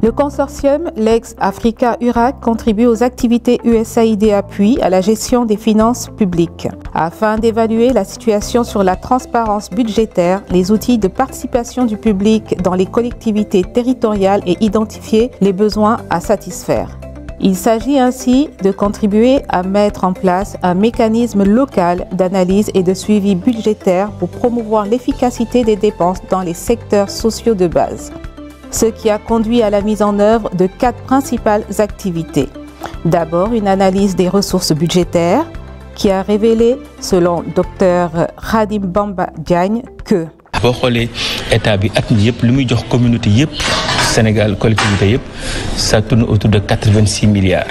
Le consortium Legs Africa URAC contribue aux activités USAID Appui à la gestion des finances publiques. Afin d'évaluer la situation sur la transparence budgétaire, les outils de participation du public dans les collectivités territoriales et identifier les besoins à satisfaire. Il s'agit ainsi de contribuer à mettre en place un mécanisme local d'analyse et de suivi budgétaire pour promouvoir l'efficacité des dépenses dans les secteurs sociaux de base. Ce qui a conduit à la mise en œuvre de 4 principales activités. D'abord, une analyse des ressources budgétaires qui a révélé, selon Dr Khadim Bamba Diagne, que boo xoolee état bi at mi yëpp li muy jox communauté yëpp Sénégal collectivité yëpp ça tourne autour de 86 milliards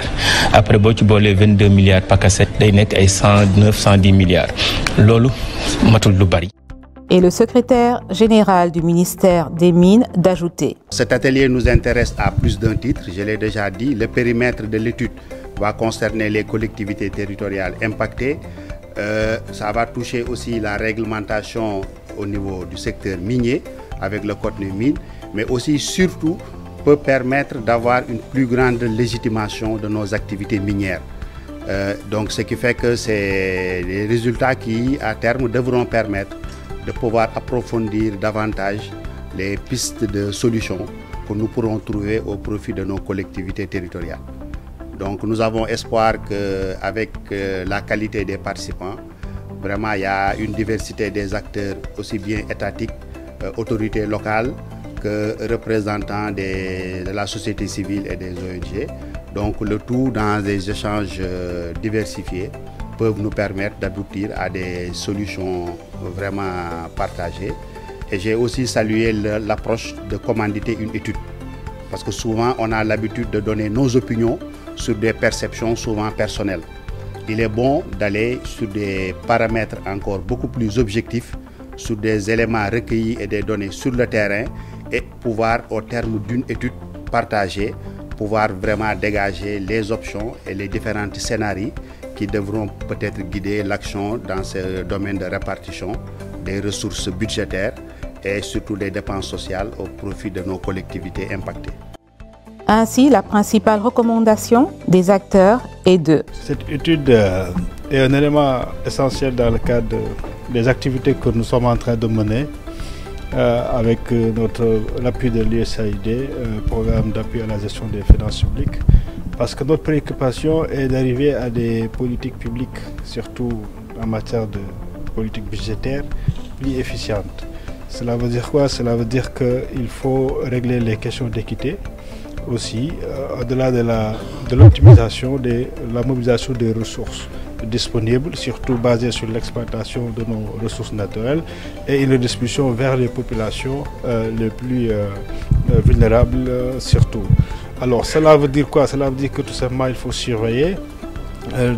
après boo ci boolee 22 milliards pakase day nekk ay 109 110 milliards loolu matul lu bari. Et le secrétaire général du ministère des Mines d'ajouter. Cet atelier nous intéresse à plus d'un titre, je l'ai déjà dit. Le périmètre de l'étude va concerner les collectivités territoriales impactées. Ça va toucher aussi la réglementation au niveau du secteur minier avec le code des mines, mais aussi surtout peut permettre d'avoir une plus grande légitimation de nos activités minières. Donc ce qui fait que c'est les résultats qui à terme devront permettre de pouvoir approfondir davantage les pistes de solutions que nous pourrons trouver au profit de nos collectivités territoriales. Donc nous avons espoir qu'avec la qualité des participants, vraiment il y a une diversité des acteurs aussi bien étatiques, autorités locales que représentants de la société civile et des ONG. Donc le tout dans des échanges diversifiés peuvent nous permettre d'aboutir à des solutions vraiment partagées. Et j'ai aussi salué l'approche de commanditer une étude. Parce que souvent, on a l'habitude de donner nos opinions sur des perceptions souvent personnelles. Il est bon d'aller sur des paramètres encore beaucoup plus objectifs, sur des éléments recueillis et des données sur le terrain et pouvoir, au terme d'une étude partagée, pouvoir vraiment dégager les options et les différents scénarios qui devront peut-être guider l'action dans ce domaine de répartition des ressources budgétaires et surtout des dépenses sociales au profit de nos collectivités impactées. Ainsi, la principale recommandation des acteurs est de... Cette étude est un élément essentiel dans le cadre des activités que nous sommes en train de mener avec l'appui de l'USAID, programme d'appui à la gestion des finances publiques. Parce que notre préoccupation est d'arriver à des politiques publiques, surtout en matière de politique budgétaire, plus efficientes. Cela veut dire quoi? Cela veut dire qu'il faut régler les questions d'équité aussi, au-delà de l'optimisation, de la mobilisation des ressources disponibles, surtout basées sur l'exploitation de nos ressources naturelles et une redistribution vers les populations les plus vulnérables surtout. Alors cela veut dire quoi? Cela veut dire que tout simplement il faut surveiller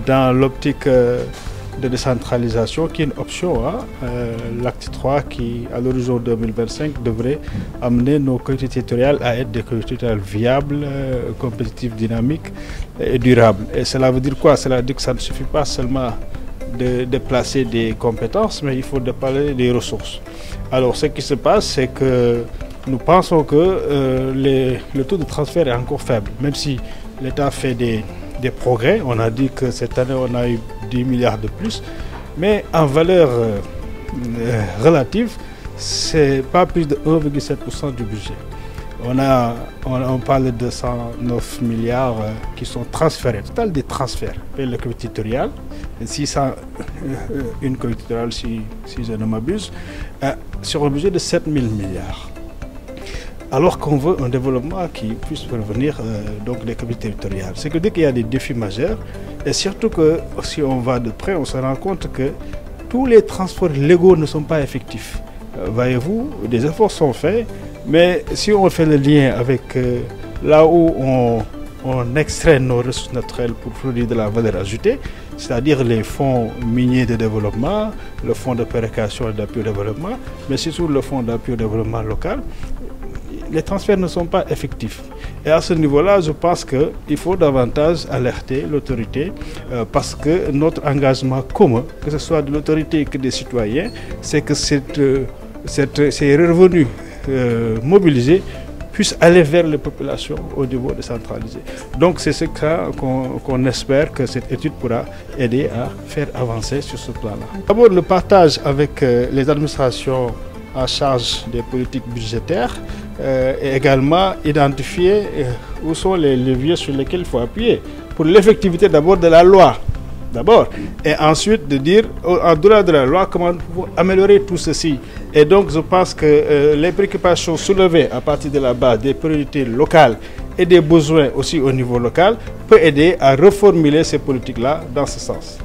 dans l'optique de décentralisation qui est une option, l'acte 3 qui à l'horizon 2025 devrait amener nos collectivités territoriales à être des collectivités territoriales viables, compétitives, dynamiques et durables. Et cela veut dire quoi? Cela veut dire que ça ne suffit pas seulement de déplacer des compétences, mais il faut déplacer des ressources. Alors ce qui se passe, c'est que nous pensons que le taux de transfert est encore faible, même si l'État fait des progrès. On a dit que cette année, on a eu 10 milliards de plus, mais en valeur relative, ce n'est pas plus de 1,7% du budget. On parle de 109 milliards qui sont transférés, total des transferts vers le collectivité territoriale, 600 une collectivité territoriale si je ne m'abuse, sur un budget de 7 000 milliards. Alors qu'on veut un développement qui puisse parvenir donc des collectivités territoriales. C'est que dès qu'il y a des défis majeurs, et surtout que si on va de près, on se rend compte que tous les transports légaux ne sont pas effectifs. Voyez-vous, des efforts sont faits, mais si on fait le lien avec là où on extrait nos ressources naturelles pour produire de la valeur ajoutée, c'est-à-dire les fonds miniers de développement, le fonds de péréquation et d'appui au développement, mais surtout le fonds d'appui au développement local, les transferts ne sont pas effectifs. Et à ce niveau-là, je pense qu'il faut davantage alerter l'autorité parce que notre engagement commun, que ce soit de l'autorité que des citoyens, c'est que ces revenus mobilisés puisse aller vers les populations au niveau décentralisé. Donc c'est ce qu'on espère que cette étude pourra aider à faire avancer sur ce plan-là. D'abord le partage avec les administrations en charge des politiques budgétaires et également identifier où sont les leviers sur lesquels il faut appuyer pour l'effectivité d'abord de la loi. Et ensuite de dire, au-delà de la loi, comment améliorer tout ceci. Et donc je pense que les préoccupations soulevées à partir de la base, des priorités locales et des besoins aussi au niveau local, peut aider à reformuler ces politiques-là dans ce sens.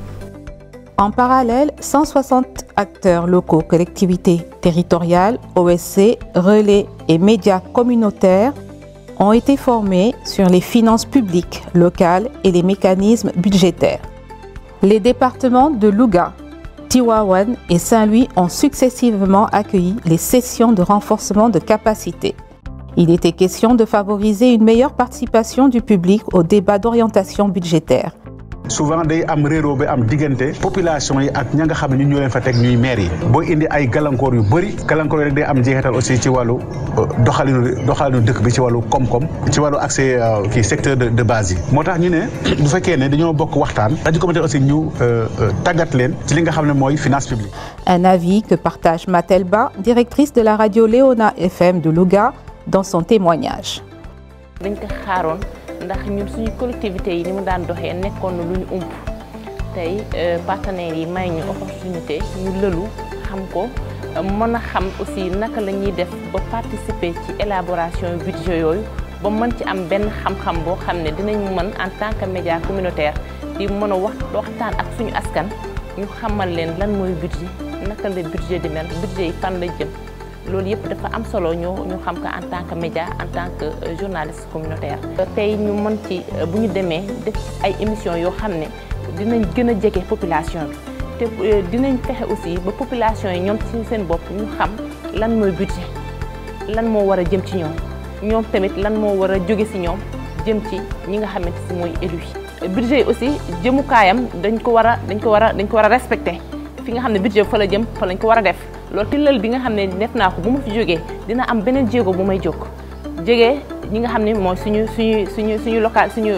En parallèle, 160 acteurs locaux, collectivités territoriales, OSC, relais et médias communautaires ont été formés sur les finances publiques locales et les mécanismes budgétaires. Les départements de Louga, Tivaouane et Saint-Louis ont successivement accueilli les sessions de renforcement de capacité. Il était question de favoriser une meilleure participation du public au débat d'orientation budgétaire. Souvent day am réro bi am diggante population yi ak ña nga xam ne ñoo leen fa teg ñuy maire yi boo indi ay gàllankoor yu bëri gàllankoor rek day am jeexital aussi ci wàllu doxalinu dëkk bi ci wàllu koom-koom ci wàllu accès kii secteur de base yi moo tax ñu ne bu fekkee ne dañoo bokk waxtaan dañu commenté aussi ñu tàggat leen ci li nga xam ne mooy finance publique. Un avis que partage Matelba, directrice de la radio Léona FM de Louga, dans son témoignage. dañ ko xaaroon ndax ñun suñu collectivité yi ni mu daan doxee nekkoon na lu ñu ump tey partenaires yi may ñu opportunité ñu lëlu xam ko mën a xam aussi naka la ñuy def ba participer ci élaboration budget yooyu ba mën ci am benn xam-xam boo xam ne dinañ mën en tant que média communautaire di mën a waxtaan ak suñu askan ñu xamal leen lan mooy budget naka la budget di mel budget yi fan la jëm. loolu yëpp dafa am solo ñu xam ko en tant que média en tant que journaliste communautaire. tey ñu mën ci bu ñu demee def ay émissions yoo xam ne dinañ gën a jege population bi te dinañ fexe aussi ba population yi ñoom ci seen bopp ñu xam lan mooy budget lan moo war a jëm ci ñoom tamit lan moo war a jóge ci ñoom jëm ci ñi nga xamante ci mooy élu yi. budget yi aussi jëmukaayam dañ ko war a respecter fi nga xam ne budget fa la jëm fa lañ ko war a def. loolu tillal bi nga xam ne def naa ko bu ma fi jógee dina am beneen jéego bu may jóg jógee ñi nga xam ne mooy suñu local suñu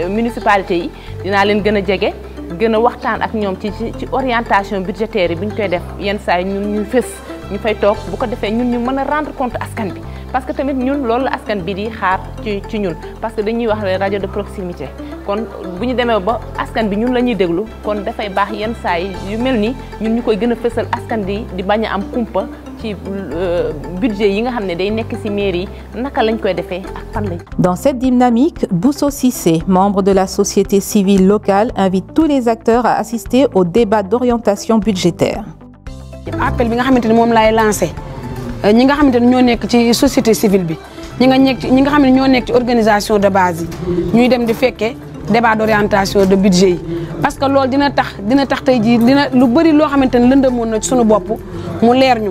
municipalité yi dinaa leen gën a jege gën a waxtaan ak ñoom ci orientation budgétaire yi bu ñu koy def yenn saa yi ñun ñu fës ñu fay toog bu ko defee ñun ñu mën a rendre compte askan bi parce que tamit ñun loolu la askan bi di xaar ci ñun parce que dañuy wax rajo de proximité kon bu ñu demee ba askan bi ñun la ñuy déglu kon dafay baax yenn saa yi yu mel ni ñun ñu koy gën a fësal askan di bañ a am kumpa ci budget yi nga xam ne day nekk ci mairie yi naka lañ koy defee ak fan lañ. Dans cette dynamique, Bousso Cissé, membre de la société civile locale, invite tous les acteurs à assister au débat d'orientation budgétaire. appel bi nga xamante ne moom laay lancé ñi nga xamante ne ñoo nekk ci société civile bi ñi nga xam ne ñoo nekk ci organisation de base yi ñuy dem di fekkee débat d'orientation de budget yi parce que loolu dina tax tey jii dina lu bëri loo xamante ne lëndëmoon na ci suñu bopp mu leer ñu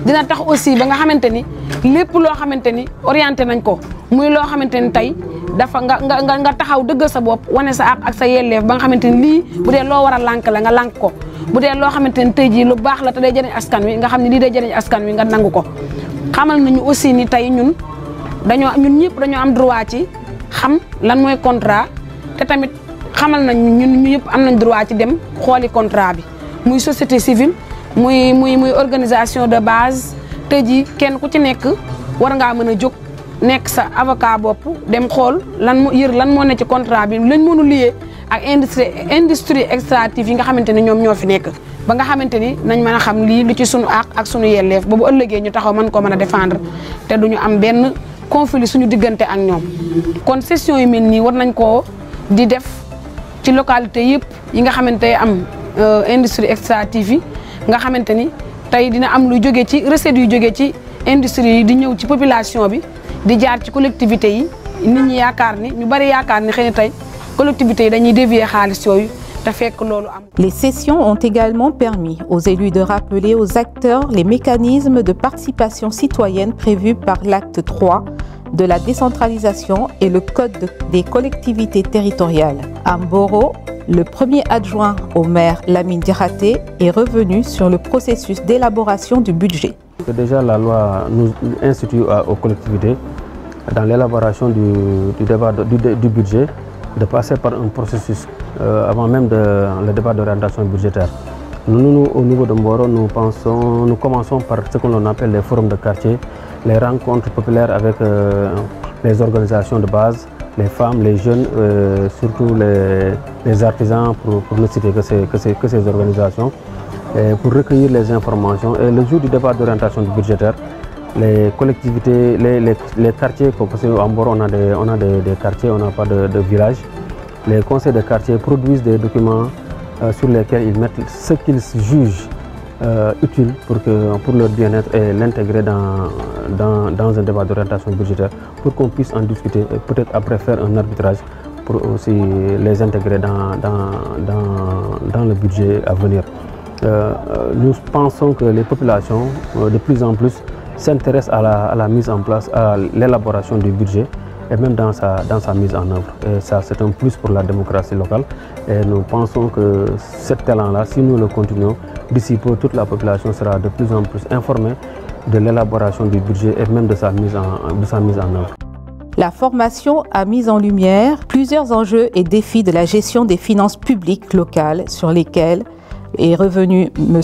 dina tax aussi ba nga xamante ni lépp loo xamante ni orienté nañ ko muy loo xamante ni tey dafa nga taxaw dëggal sa bopp wane sa àq ak sa yelleef ba nga xamante ni lii bu dee loo war a lànk la nga lànk ko bu dee loo xamante ni tey jii lu baax la te day jëriñ askan wi nga xam ne lii day jëriñ askan wi nga nangu ko xamal nañu aussi ni tey ñun ñëpp dañoo am droit ci xam lan mooy contrat te tamit xamal nañ ñun ñëpp am nañ droit ci dem xooli contrat bi muy société civile muy organisation de base tey jii kenn ku ci nekk war ngaa mën a jóg nekk sa avocat bopp dem xool lan moo ne ci contrat bi lañ mënu lié ak industrie extractive yi nga xamante ni ñoom ñoo fi nekk ba nga xamante ni nañ mën a xam lii lu ci sunu àq ak sunu yelleef ba bu ëllëgee ñu taxaw mën ko mën a défendre te duñu am benn conflit suñu diggante ak ñoom kon session yu mel nii war nañ koo di def ci localité yëpp yi nga xamante am industrie extractive yi nga xamante ni tey dina am lu jóge ci recette yu jóge ci industrie yi di ñëw ci population bi di jaar ci collectivité yi nit ñi ñu bari yaakaar ni xëy na tey collectivité yi dañuy dévier xaalis yooyu te fekk loolu am. Les sessions ont également permis aux élus de rappeler aux acteurs les mécanismes de participation citoyenne prévus par l'acte 3 de la décentralisation et le code des collectivités territoriales. À Mboro, le premier adjoint au maire Lamine Diakhaté est revenu sur le processus d'élaboration du budget. Déjà, la loi nous institue aux collectivités, dans l'élaboration du budget, de passer par un processus avant même le débat d'orientation budgétaire. Nous, au niveau de Mboro, nous commençons par ce que l'on appelle les forums de quartier, les rencontres populaires avec les organisations de base, les femmes, les jeunes, surtout les artisans, pour ne citer que ces organisations, pour recueillir les informations. Et le jour du débat d'orientation budgétaire, les collectivités, les quartiers, parce qu'en Mboro on a des quartiers, on n'a pas de village, les conseils de quartier produisent des documents sur lesquels ils mettent ce qu'ils jugent utile pour leur bien-être et l'intégrer dans un débat d'orientation budgétaire pour qu'on puisse en discuter et peut-être après faire un arbitrage pour aussi les intégrer dans le budget à venir. Nous pensons que les populations de plus en plus s'intéressent à la mise en place, à l'élaboration du budget et même dans sa mise en œuvre. Et ça, c'est un plus pour la démocratie locale. Et nous pensons que cet talent-là, si nous le continuons, d'ici peu, toute la population sera de plus en plus informée de l'élaboration du budget et même de sa mise en œuvre. La formation a mis en lumière plusieurs enjeux et défis de la gestion des finances publiques locales sur lesquels est revenu M.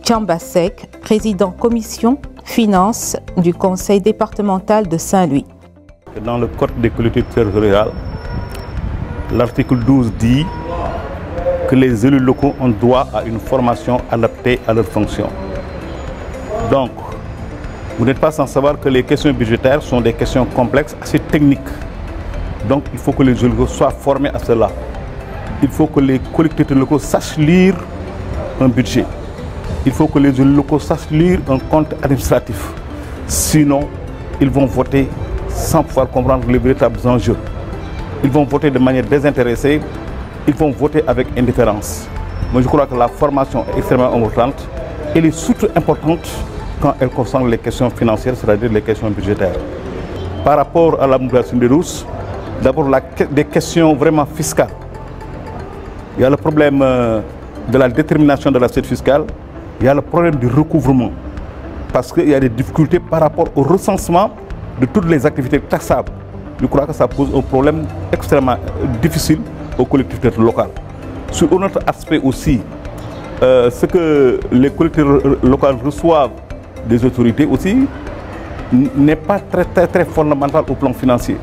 Thiambasek, président commission finances du conseil départemental de Saint-Louis. Dans le code des collectivités territoriales, l'article 12 dit que les élus locaux ont droit à une formation adaptée à leurs fonctions. Donc, vous n'êtes pas sans savoir que les questions budgétaires sont des questions complexes, assez techniques. Donc, il faut que les élus locaux soient formés à cela. Il faut que les collectivités locaux sachent lire un budget. Il faut que les élus locaux sachent lire un compte administratif. Sinon, ils vont voter sans pouvoir comprendre les véritables enjeux. Ils vont voter de manière désintéressée, ils vont voter avec indifférence. Moi, je crois que la formation est extrêmement importante. Elle est surtout importante quand elle concerne les questions financières, c'est-à-dire les questions budgétaires. Par rapport à la mobilisation des ressources, d'abord des questions vraiment fiscales. Il y a le problème de la détermination de l'assiette fiscale, il y a le problème du recouvrement, parce qu'il y a des difficultés par rapport au recensement de toutes les activités taxables. Je crois que ça pose un problème extrêmement difficile aux collectivités locales. Sur un autre aspect aussi, ce que les collectivités locales reçoivent des autorités aussi n'est pas très fondamental au plan financier.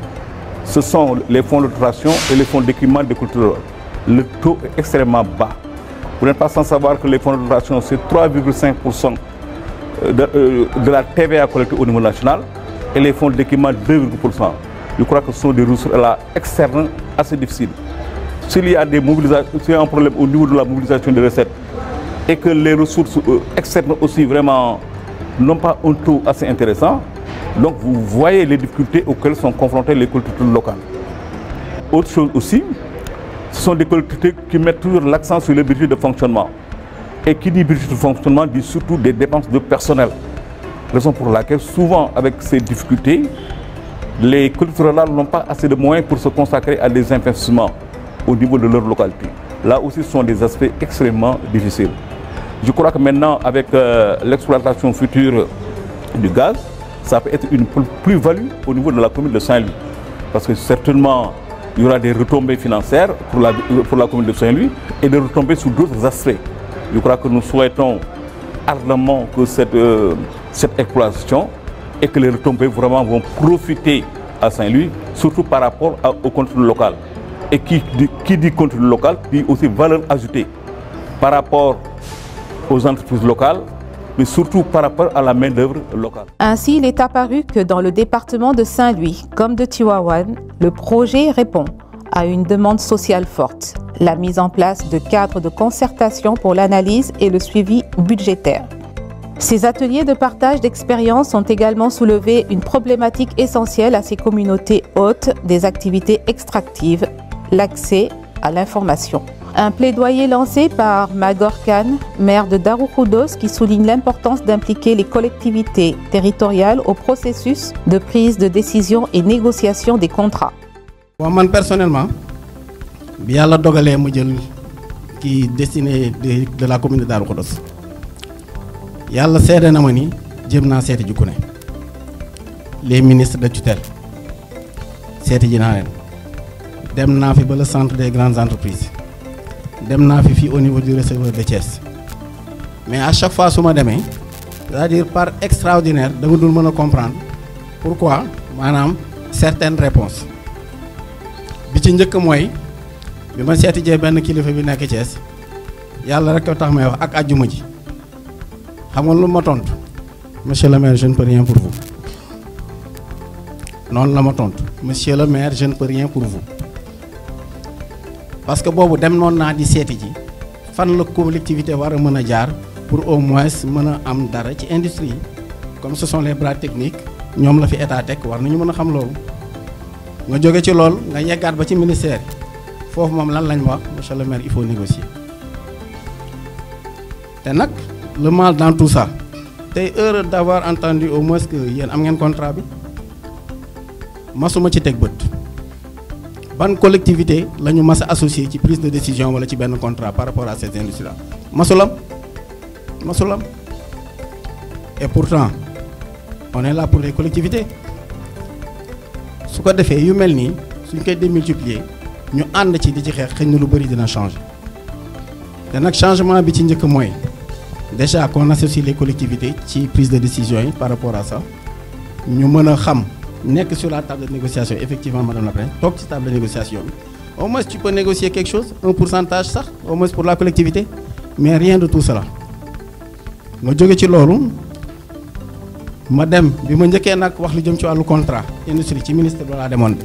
Ce sont les fonds de dotation et les fonds d'équipement des cultures. Le taux est extrêmement bas. Vous n'êtes pas sans savoir que les fonds de dotation, c'est 3,5% de la TVA collectée au niveau national et les fonds d'équipement 2,%. Je crois que ce sont des ressources là externes assez difficiles. S'il y a des mobilisations, s'il y a un problème au niveau de la mobilisation des recettes et que les ressources externes aussi vraiment n'ont pas un taux assez intéressant, donc vous voyez les difficultés auxquelles sont confrontées les collectivités locales. Autre chose aussi, ce sont des collectivités qui mettent toujours l'accent sur le budget de fonctionnement. Et qui dit budget de fonctionnement dit surtout des dépenses de personnel. Raison pour laquelle souvent avec ces difficultés, les collectivités locales n'ont pas assez de moyens pour se consacrer à des investissements au niveau de leur localité. Là aussi, ce sont des aspects extrêmement difficiles. Je crois que maintenant, avec l'exploitation future du gaz, ça peut être une plus-value au niveau de la commune de Saint-Louis. Parce que certainement, il y aura des retombées financières pour la commune de Saint-Louis et des retombées sur d'autres aspects. Je crois que nous souhaitons ardemment que cette exploitation et que les retombées vraiment vont profiter à Saint-Louis, surtout par rapport au contenu local. Et qui dit contenu local dit aussi valeur ajoutée par rapport aux entreprises locales, mais surtout par rapport à la main-d'œuvre locale. Ainsi, il est apparu que dans le département de Saint-Louis, comme de Tivaouane, le projet répond à une demande sociale forte, la mise en place de cadres de concertation pour l'analyse et le suivi budgétaire. Ces ateliers de partage d'expériences ont également soulevé une problématique essentielle à ces communautés hôtes des activités extractives, l'accès à l'information. Un plaidoyer lancé par Magor Khan, maire de Darou Khoudoss, qui souligne l'importance d'impliquer les collectivités territoriales au processus de prise de décision et négociation des contrats. Moi, personnellement, bi yàlla dogalee mu jël ki destiné de la commune de Darou Khoudoss yàlla seede na ma ni jéem naa seeti ji ku ne les ministres de tutelle seeti ji naa leen dem naa fi ba le centre des grandes entreprises dem naa fi fii au niveau du receveur de Thiès mais à chaque fois su ma demee c'est-à-dire par extraordinaire da nga dul mën a comprendre pourquoi maanaam certaines réponses bi ci njëkk mooy bi ma seeti jee benn kilifa bi nekk Thiès yàlla rek ko tax may wax ak àjjuma ji xam nga lu ma tontu monsieur le maire je ne peux rien pour vous noonu la ma tontu monsieur le maire je ne peux rien pour vous parce que boobu dem noonu naa di seeti ji fan la collectivité war a mën a jaar pour au moins mën a am dara ci industrie yi comme ce sont les bras techniques ñoom la fi état teg war nañu mën a xam loolu nga jóge ci loolu nga yeggaat ba ci ministère yi foofu moom lan lañ wax monsieur le maire il faut négocier te nag le mal dans tout ça tey heureux d'avoir entendu au moins que yéen am ngeen contrat bi masuma ci teg bët ban collectivité la ñu mas a associé ci prise de décision wala ci benn contrat par rapport à ces industries là masulam et pourtant on est là pour les collectivités su ko defee yu mel nii suñ koy démultiplier ñu ànd ci di ci xeex xëy na lu bëri dina changer te nag changement bi ci njëkk mooy déjà qu'on associe les collectivités ci prise de décision yi par rapport à ça ñu mën a xam nekk sur la table de négociation effectivement madame la présidente toog ci table de négociation bi au moins tu peux négocier quelque chose un pourcentage sax au moins pour la collectivité mais rien de tout cela ma jóge ci loolu ma dem bi ma njëkkee nag wax lu jëm ci wàllu contrat industrie ci ministre bi laa demoon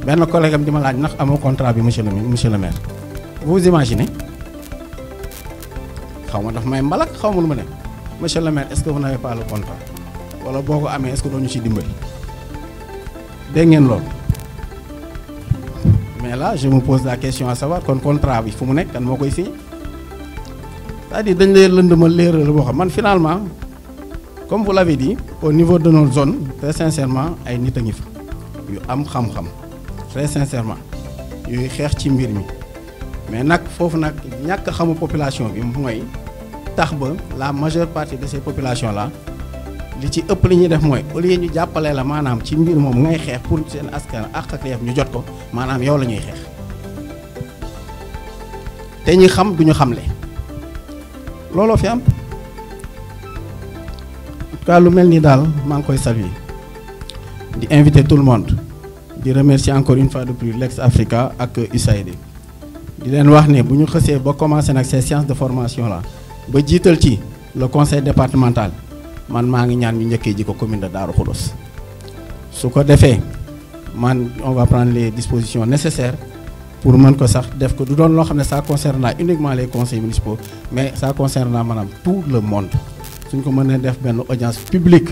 benn collègue am di ma laaj ndax amoo contrat bi monsieur le maire vous imaginez xaw ma daf may mbalak xaw ma lu ma ne monsieur le maire est-ce que vous n'avez pas le contrat wala boo ko amee est-ce que doo ñu ci dimbali dégg ngeen loolu mais là je me pose la question à savoir kon contrat bi fu mu nekk kan moo koy signé c'est-à-dire dañ lay lëndëmal léeral la boo xam man finalement comme vous l'avez dit au niveau de notre zone très sincèrement ay nit a ngi fa yu am xam-xam très sincèrement yuy xeex ci mbir mi mais nag foofu nag ñàkk xamu population bi mooy tax ba la majeure partie de ces populations là li ci ëpp li ñuy def mooy au lieu ñu jàppale la maanaam ci mbir moom ngay xeex pour seen askan ak yëf ñu jot ko maanaam yow la ñuy xeex te ñi xam duñu xamle looloo fi am en tout cas lu mel ni daal maa ngi koy saluer di inviter tout le monde di remercier encore une fois de plus Lex Africa ak USAID di leen wax ne bu ñu xësee ba commencer nag ces séances de formation là ba jiital ci le conseil départemental man maa ngi ñaan ñu njëkkee ji ko commune de Darou Khoudoss su ko defee man on va prendre les dispositions nécessaires pour mën ko sax def ko du doon loo xam ne ça concerne uniquement les conseils municipaux mais ça concerne maanaam tout le monde suñ ko mënee def benn audience publique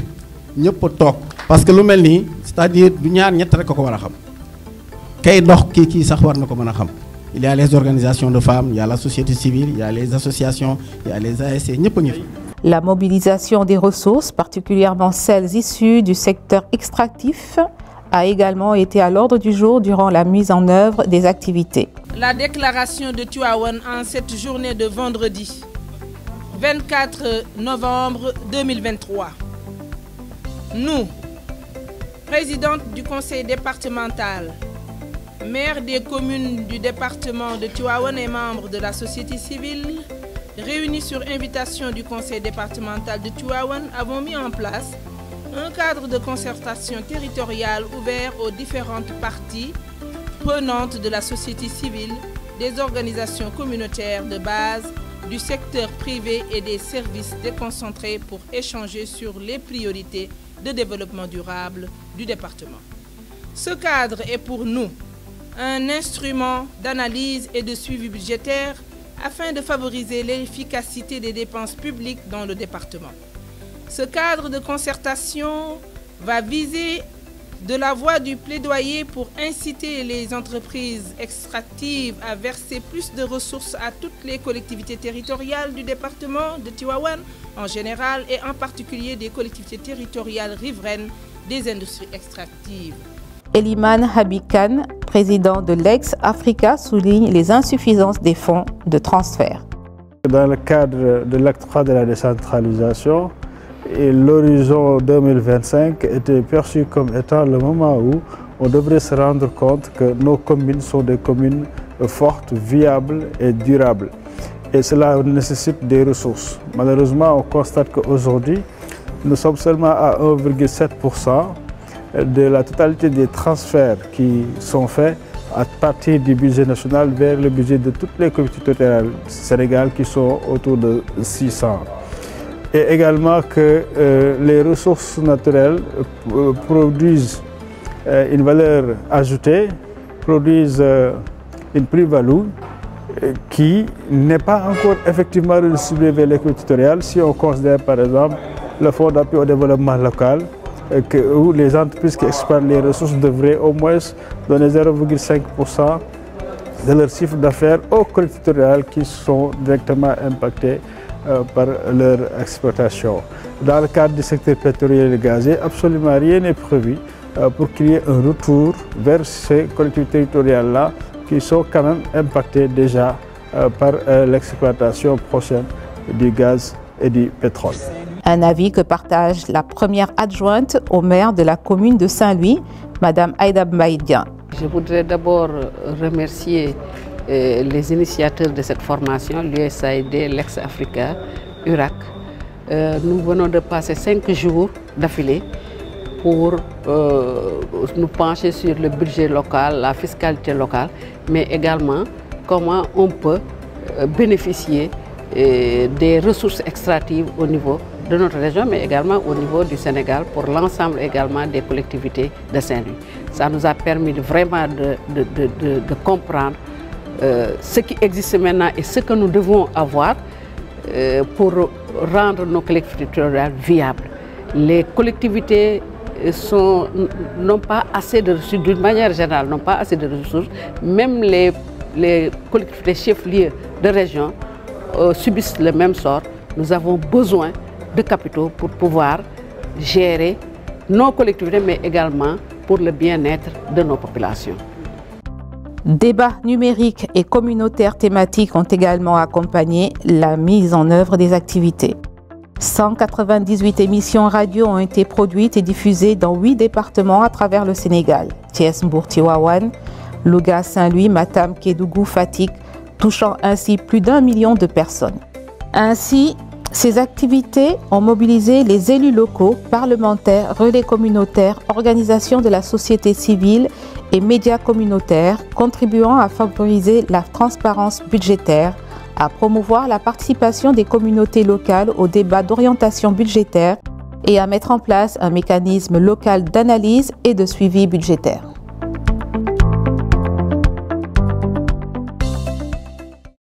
ñëpp a toog parce que lu mel nii c'est-à-dire du ñaar ñett rek ko war a xam kay dox kii sax war na ko mën a xam il y a les organisations de femmes, il y a la société civile, il y a les associations, il y a les ASC, ñëpp a ngi fi. La mobilisation des ressources, particulièrement celles issues du secteur extractif, a également été à l'ordre du jour durant la mise en œuvre des activités. La déclaration de Tivaouane en cette journée de vendredi 24 novembre 2023. Nous, présidente du conseil départemental, maire des communes du département de Tivaouane et membres de la société civile, réunis sur invitation du conseil départemental de Tivaouane, avons mis en place un cadre de concertation territoriale ouvert aux différentes parties prenantes de la société civile, des organisations communautaires de base, du secteur privé et des services déconcentrés pour échanger sur les priorités de développement durable du département. Ce cadre est pour nous un instrument d'analyse et de suivi budgétaire afin de favoriser l'efficacité des dépenses publiques dans le département. Ce cadre de concertation va viser de la voie du plaidoyer pour inciter les entreprises extractives à verser plus de ressources à toutes les collectivités territoriales du département de Tivaouane en général et en particulier des collectivités territoriales riveraines des industries extractives. Eliman Habikan, président de Lex Africa, souligne les insuffisances des fonds de transfert. Dans le cadre de l'acte 3 de la décentralisation, et l'horizon 2025 était perçu comme étant le moment où on devrait se rendre compte que nos communes sont des communes fortes, viables et durables. Et cela nécessite des ressources. Malheureusement, on constate qu'aujourd'hui, nous sommes seulement à 1,7% de la totalité des transferts qui sont faits à partir du budget national vers le budget de toutes les collectivités territoriales du Sénégal qui sont autour de 600. Et également que les ressources naturelles produisent une valeur ajoutée, produisent une plus-value qui n'est pas encore effectivement redistribuée vers les collectivités territoriales. Si on considère par exemple le fonds d'appui au développement local, où les entreprises qui exploitent les ressources devraient au moins donner 0,5% de leur chiffre d'affaires aux collectivités territoriales qui sont directement impactées par leur exploitation. Dans le cadre du secteur pétrolier et gazier, absolument rien n'est prévu pour qu'il y ait un retour vers ces collectivités territoriales-là qui sont quand même impactées déjà par l'exploitation prochaine du gaz et du pétrole. Un avis que partage la première adjointe au maire de la commune de Saint-Louis, Madame Aïda Maïdian. Je voudrais d'abord remercier les initiateurs de cette formation, l'USAID, Lex-Africa, URAC. Nous venons de passer 5 jours d'affilée pour nous pencher sur le budget local, la fiscalité locale, mais également comment on peut bénéficier des ressources extractives au niveau de notre région, mais également au niveau du Sénégal, pour l'ensemble également des collectivités de Saint-Louis. Ça nous a permis vraiment de comprendre ce qui existe maintenant et ce que nous devons avoir pour rendre nos collectivités territoriales viables. Les collectivités n'ont pas assez de ressources, d'une manière générale, n'ont pas assez de ressources. Même les collectivités chefs-lieux de région subissent le même sort. Nous avons besoin de capitaux pour pouvoir gérer nos collectivités, mais également pour le bien-être de nos populations. Débats numériques et communautaires thématiques ont également accompagné la mise en œuvre des activités. 198 émissions radio ont été produites et diffusées dans 8 départements à travers le Sénégal. Thiès, Mbour, Tivaouane, Louga, Saint-Louis, Matam, Kédougou, Fatick, touchant ainsi plus d'1 million de personnes. Ainsi, ces activités ont mobilisé les élus locaux, parlementaires, relais communautaires, organisations de la société civile et médias communautaires, contribuant à favoriser la transparence budgétaire, à promouvoir la participation des communautés locales au débat d'orientation budgétaire et à mettre en place un mécanisme local d'analyse et de suivi budgétaire.